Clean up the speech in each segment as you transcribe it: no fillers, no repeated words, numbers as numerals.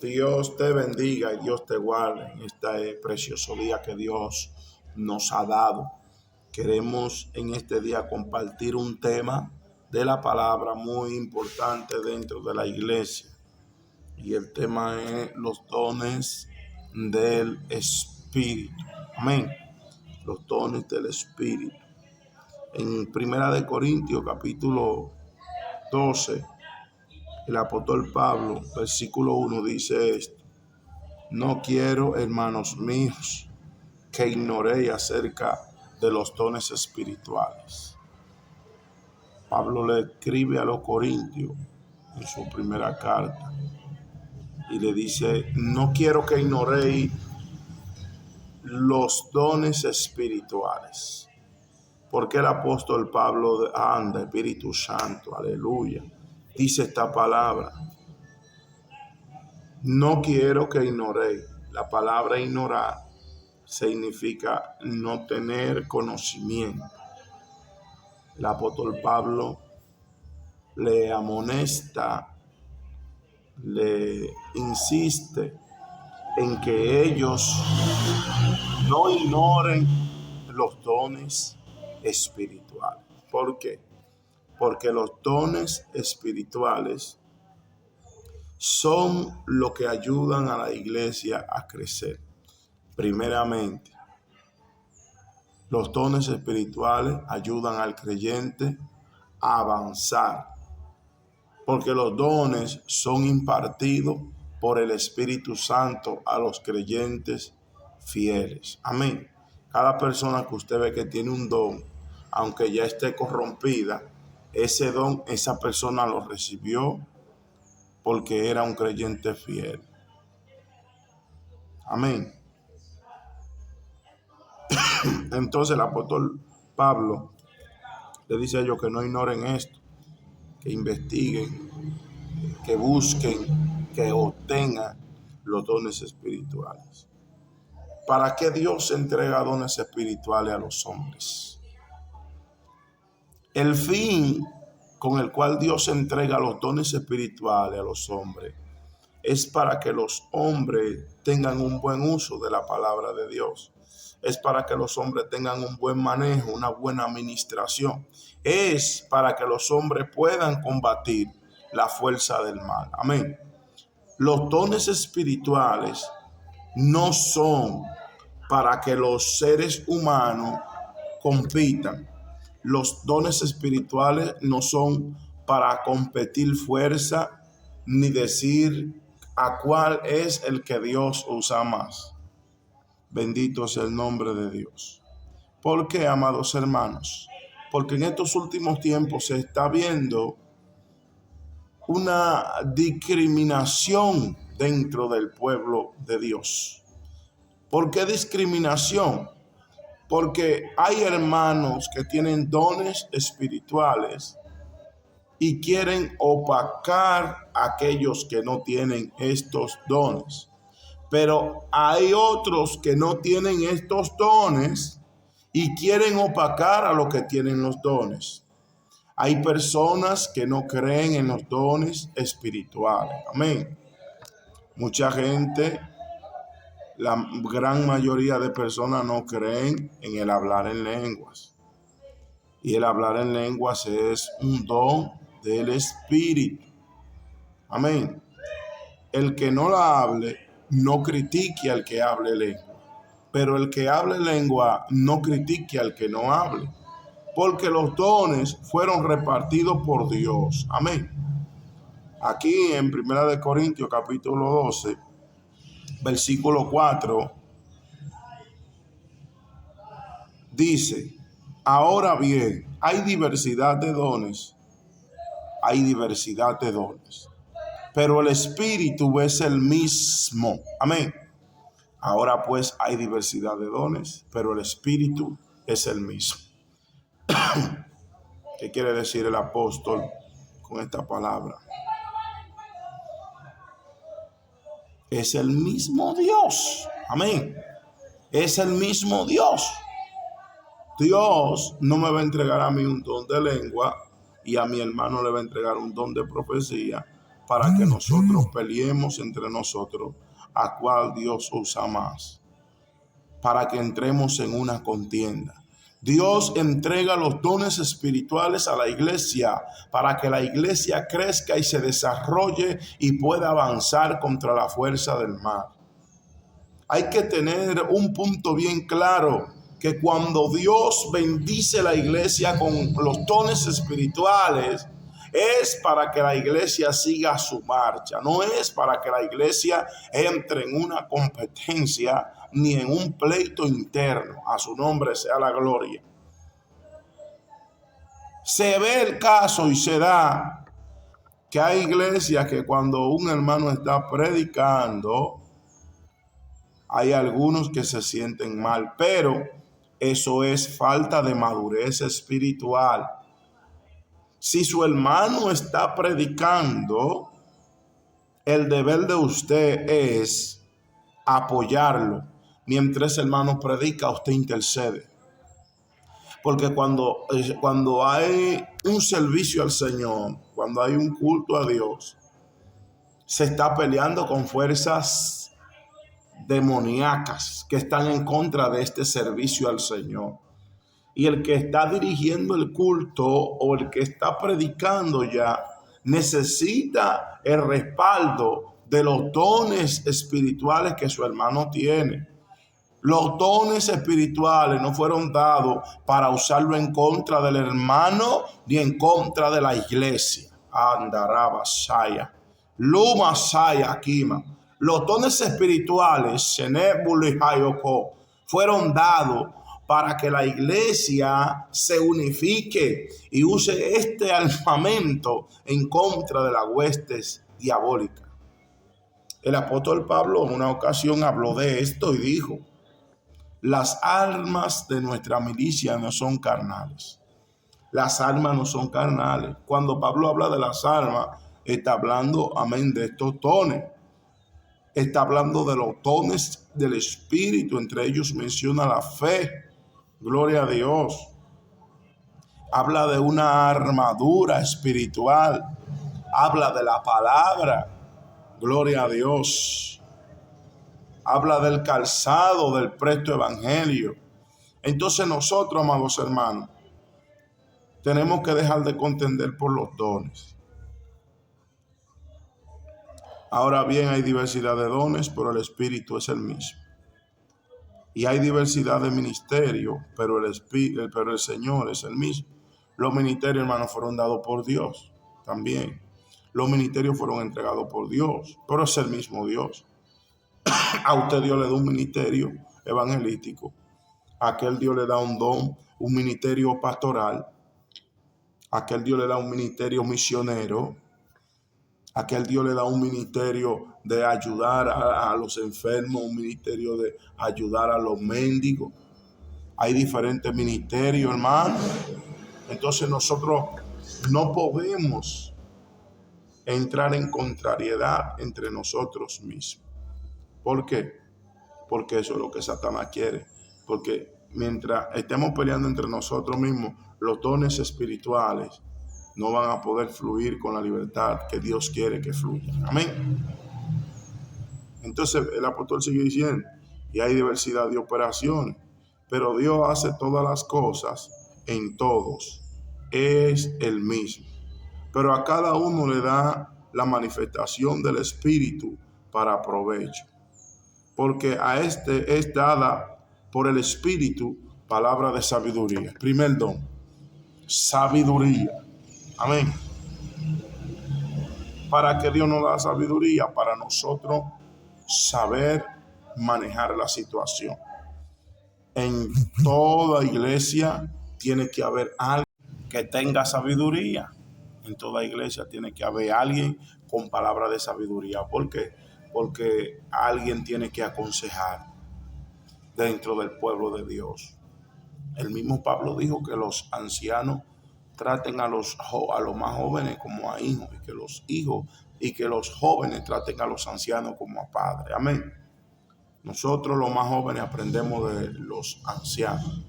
Dios te bendiga y Dios te guarde en este precioso día que Dios nos ha dado. Queremos en este día compartir un tema de la palabra muy importante dentro de la iglesia. Y el tema es los dones del Espíritu. Amén. Los dones del Espíritu. En Primera de Corintios, capítulo 12, el apóstol Pablo, versículo 1, dice esto: no quiero, hermanos míos, que ignoréis acerca de los dones espirituales. Pablo le escribe a los corintios en su primera carta y le dice: no quiero que ignoréis los dones espirituales. Porque el apóstol Pablo anda, Espíritu Santo, aleluya, dice esta palabra: no quiero que ignoréis. La palabra ignorar significa no tener conocimiento. El apóstol Pablo le amonesta, le insiste en que ellos no ignoren los dones espirituales. ¿Por qué? Porque los dones espirituales son lo que ayudan a la iglesia a crecer. Primeramente, los dones espirituales ayudan al creyente a avanzar, porque los dones son impartidos por el Espíritu Santo a los creyentes fieles. Amén. Cada persona que usted ve que tiene un don, aunque ya esté corrompida, ese don, esa persona lo recibió porque era un creyente fiel. Amén. Entonces el apóstol Pablo le dice a ellos que no ignoren esto, que investiguen, que busquen, que obtengan los dones espirituales. ¿Para qué Dios entrega dones espirituales a los hombres? El fin con el cual Dios entrega los dones espirituales a los hombres es para que los hombres tengan un buen uso de la palabra de Dios. Es para que los hombres tengan un buen manejo, una buena administración. Es para que los hombres puedan combatir la fuerza del mal. Amén. Los dones espirituales no son para que los seres humanos compitan. Los dones espirituales no son para competir fuerza ni decir a cuál es el que Dios usa más. Bendito sea el nombre de Dios. ¿Por qué, amados hermanos? Porque en estos últimos tiempos se está viendo una discriminación dentro del pueblo de Dios. ¿Por qué discriminación? Porque hay hermanos que tienen dones espirituales y quieren opacar a aquellos que no tienen estos dones. Pero hay otros que no tienen estos dones y quieren opacar a los que tienen los dones. Hay personas que no creen en los dones espirituales. Amén. Mucha gente, la gran mayoría de personas no creen en el hablar en lenguas. Y el hablar en lenguas es un don del Espíritu. Amén. El que no la hable, no critique al que hable lengua. Pero el que hable lengua, no critique al que no hable. Porque los dones fueron repartidos por Dios. Amén. Aquí en Primera de Corintios, capítulo 12, versículo 4, dice: ahora bien, hay diversidad de dones. Hay diversidad de dones. Pero el Espíritu es el mismo. Amén. Ahora pues hay diversidad de dones, pero el Espíritu es el mismo. ¿Qué quiere decir el apóstol con esta palabra? Es el mismo Dios. Amén. Es el mismo Dios. Dios no me va a entregar a mí un don de lengua y a mi hermano le va a entregar un don de profecía, para que nosotros peleemos entre nosotros a cuál Dios usa más, para que entremos en una contienda. Dios entrega los dones espirituales a la iglesia para que la iglesia crezca y se desarrolle y pueda avanzar contra la fuerza del mal. Hay que tener un punto bien claro, que cuando Dios bendice la iglesia con los dones espirituales, es para que la iglesia siga su marcha, no es para que la iglesia entre en una competencia ni en un pleito interno. A su nombre sea la gloria. Se ve el caso y se da que hay iglesias que cuando un hermano está predicando, hay algunos que se sienten mal, pero eso es falta de madurez espiritual. Si su hermano está predicando, el deber de usted es apoyarlo. Mientras ese hermano predica, usted intercede. Porque cuando hay un servicio al Señor, cuando hay un culto a Dios, se está peleando con fuerzas demoníacas que están en contra de este servicio al Señor. Y el que está dirigiendo el culto o el que está predicando ya necesita el respaldo de los dones espirituales que su hermano tiene. Los dones espirituales no fueron dados para usarlo en contra del hermano ni en contra de la iglesia. Andaraba Saya, Luma Saya Kima. Los dones espirituales, fueron dados para que la iglesia se unifique y use este armamento en contra de las huestes diabólicas. El apóstol Pablo en una ocasión habló de esto y dijo: las armas de nuestra milicia no son carnales. Las armas no son carnales. Cuando Pablo habla de las armas, está hablando, amén, de estos dones. Está hablando de los dones del Espíritu. Entre ellos menciona la fe. Gloria a Dios. Habla de una armadura espiritual. Habla de la palabra. Gloria a Dios. Habla del calzado del presto evangelio. Entonces nosotros, amados hermanos, tenemos que dejar de contender por los dones. Ahora bien, hay diversidad de dones, pero el Espíritu es el mismo. Y hay diversidad de ministerios, pero el Señor es el mismo. Los ministerios, hermanos, fueron dados por Dios también. Los ministerios fueron entregados por Dios, pero es el mismo Dios. A usted Dios le da un ministerio evangelístico. A aquel Dios le da un don, un ministerio pastoral. A aquel Dios le da un ministerio misionero. A aquel Dios le da un ministerio de ayudar a los enfermos, un ministerio de ayudar a los mendigos. Hay diferentes ministerios, hermano. Entonces nosotros no podemos entrar en contrariedad entre nosotros mismos. ¿Por qué? Porque eso es lo que Satanás quiere. Porque mientras estemos peleando entre nosotros mismos, los dones espirituales no van a poder fluir con la libertad que Dios quiere que fluya. Amén. Entonces el apóstol sigue diciendo, y hay diversidad de operaciones, pero Dios hace todas las cosas en todos. Es el mismo. Pero a cada uno le da la manifestación del Espíritu para provecho. Porque a este es dada por el Espíritu palabra de sabiduría. Primer don, sabiduría. Amén. ¿Para qué Dios nos da sabiduría? Para nosotros saber manejar la situación. En toda iglesia tiene que haber alguien que tenga sabiduría. En toda iglesia tiene que haber alguien con palabra de sabiduría. ¿Por qué? Porque alguien tiene que aconsejar dentro del pueblo de Dios. El mismo Pablo dijo que los ancianos traten a los más jóvenes como a hijos, y que los jóvenes traten a los ancianos como a padres. Amén. Nosotros los más jóvenes aprendemos de los ancianos.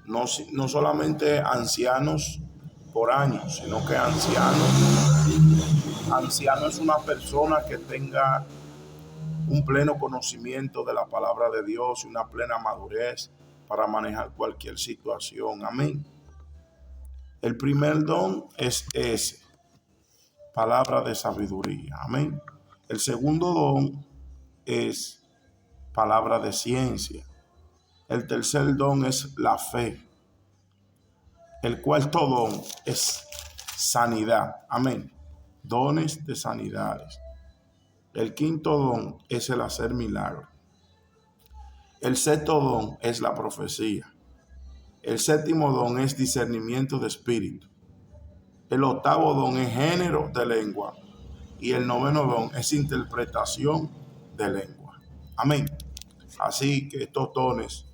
No solamente ancianos por años, sino que ancianos Anciano es una persona que tenga un pleno conocimiento de la palabra de Dios y una plena madurez para manejar cualquier situación. Amén. El primer don es ese, palabra de sabiduría. Amén. El segundo don es palabra de ciencia. El tercer don es la fe. El cuarto don es sanidad. Amén. Dones de sanidades. El quinto don es el hacer milagros. El sexto don es la profecía. El séptimo don es discernimiento de espíritu. El octavo don es género de lengua. Y el noveno don es interpretación de lengua. Amén. Así que estos dones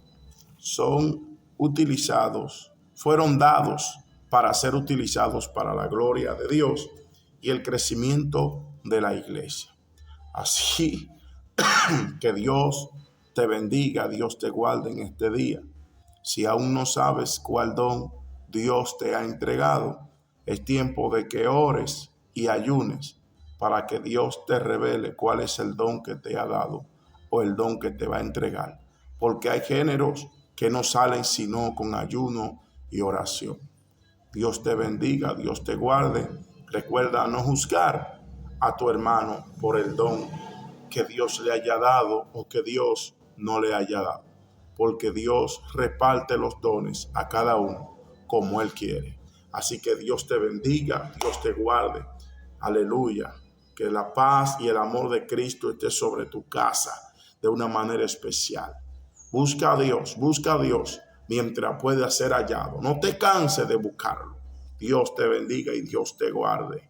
son utilizados, fueron dados para ser utilizados para la gloria de Dios y el crecimiento de la iglesia. Así que Dios te bendiga, Dios te guarde en este día. Si aún no sabes cuál don Dios te ha entregado, es tiempo de que ores y ayunes para que Dios te revele cuál es el don que te ha dado o el don que te va a entregar. Porque hay géneros que no salen sino con ayuno y oración. Dios te bendiga, Dios te guarde. Recuerda no juzgar a tu hermano por el don que Dios le haya dado o que Dios no le haya dado. Porque Dios reparte los dones a cada uno como Él quiere. Así que Dios te bendiga, Dios te guarde. Aleluya. Que la paz y el amor de Cristo esté sobre tu casa de una manera especial. Busca a Dios mientras pueda ser hallado. No te canses de buscarlo. Dios te bendiga y Dios te guarde.